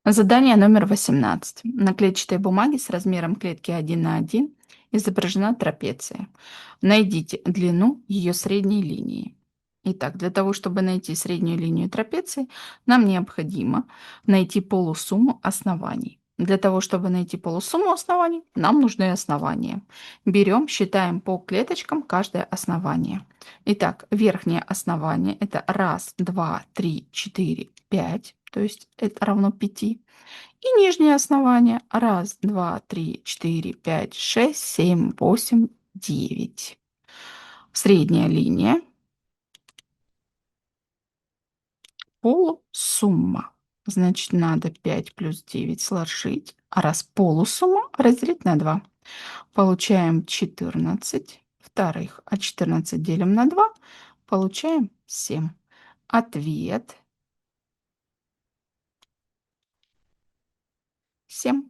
Задание номер 18. На клетчатой бумаге с размером клетки 1 на 1 изображена трапеция. Найдите длину ее средней линии. Итак, для того, чтобы найти среднюю линию трапеции, нам необходимо найти полусумму оснований. Для того, чтобы найти полусумму оснований, нам нужны основания. Берем, считаем по клеточкам каждое основание. Итак, верхнее основание — это 1, 2, 3, 4, 5, то есть это равно 5. И нижнее основание — 1, 2, 3, 4, 5, 6, 7, 8, 9. Средняя линия — полусумма. Значит, надо 5 плюс 9 сложить, а раз полусумма, разделить на 2. Получаем 14 вторых, а 14 делим на 2, получаем 7. Ответ — 7.